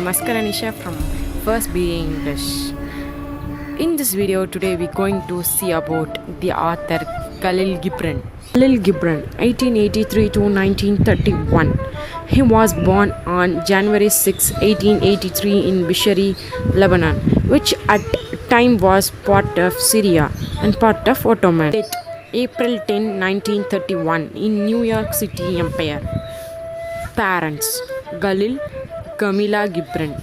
am Asharanisha from First BA English. In this video today we're going to see about the author KAHLIL GIBRAN. KAHLIL GIBRAN, 1883 to 1931. He was born on January 6, 1883 in Bishri, Lebanon, which at time was part of Syria and part of Ottoman. Date, April 10, 1931 in New York City Empire. Parents, Khalil, Camilla GIBRAN.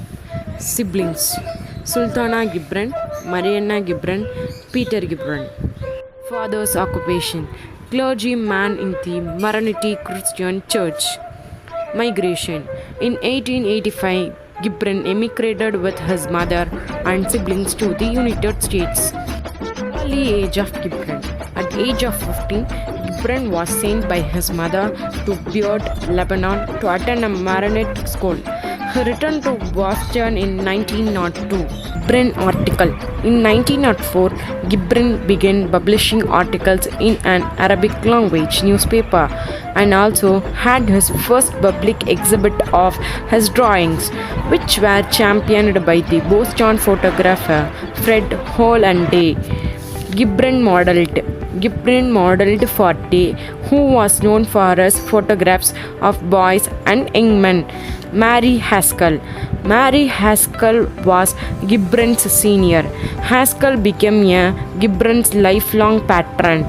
Siblings, Sultana GIBRAN, Mariana GIBRAN, Peter GIBRAN. Father's occupation, clergyman in the Maronite Christian Church. Migration, in 1885, GIBRAN emigrated with his mother and siblings to the United States. Early age of GIBRAN. At age of 15, GIBRAN was sent by his mother to Beirut, Lebanon to attend a Maronite school. He returned to Boston in 1902. GIBRAN article. In 1904, GIBRAN began publishing articles in an Arabic language newspaper and also had his first public exhibit of his drawings, which were championed by the Boston photographer Fred Hollanday. GIBRAN modeled for Day, who was known for his photographs of boys and young men. Mary Haskell. Mary Haskell was GIBRAN's senior. Haskell became a GIBRAN's lifelong patron,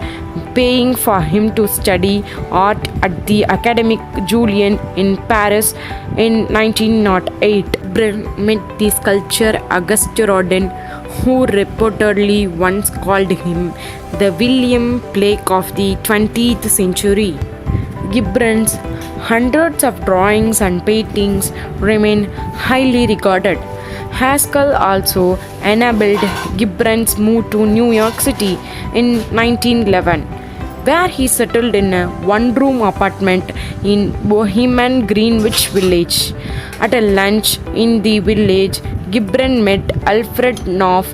paying for him to study art at the Académie Julian in Paris in 1908. GIBRAN met the sculptor Auguste Rodin, who reportedly once called him the William Blake of the 20th century. GIBRAN's hundreds of drawings and paintings remain highly regarded. Haskell also enabled GIBRAN's move to New York City in 1911, where he settled in a one-room apartment in Bohemian Greenwich Village. At a lunch in the village, GIBRAN met Alfred Knopf,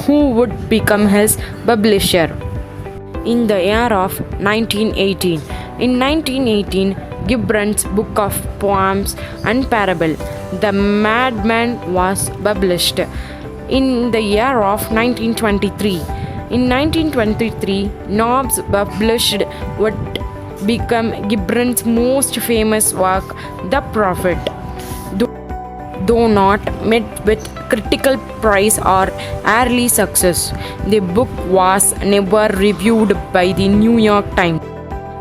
who would become his publisher in the year of 1918. In 1918, GIBRAN's book of poems and parable, The Madman, was published. In the year of 1923, in 1923, Knopf published what became GIBRAN's most famous work, The Prophet. Though not met with critical praise or early success, the book was never reviewed by the New York Times.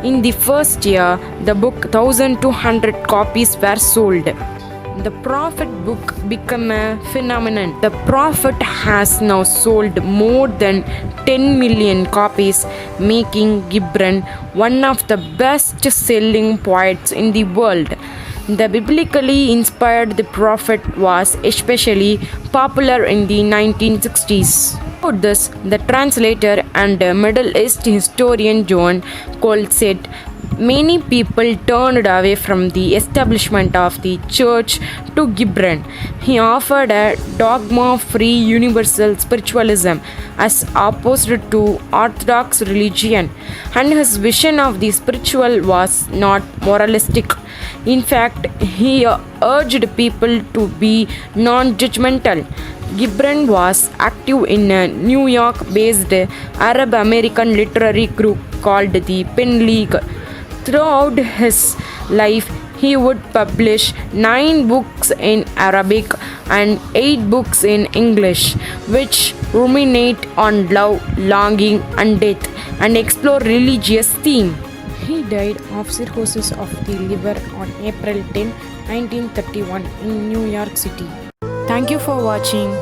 In the first year, the book 1,200 copies were sold. The Prophet book became a phenomenon. The Prophet has now sold more than 10 million copies, making GIBRAN one of the best-selling poets in the world. The biblically inspired The Prophet was especially popular in the 1960s. About this, the translator and Middle East historian John Cole said, many people turned away from the establishment of the church to GIBRAN. He offered a dogma-free universal spiritualism as opposed to orthodox religion, and his vision of the spiritual was not moralistic. In fact, he urged people to be non-judgmental. GIBRAN was active in a New York-based Arab-American literary group called the Pen League. Throughout his life, he would publish 9 books in Arabic and 8 books in English, which ruminate on love, longing, and death, and explore religious themes. He died of cirrhosis of the liver on April 10, 1931 in New York City. Thank you for watching.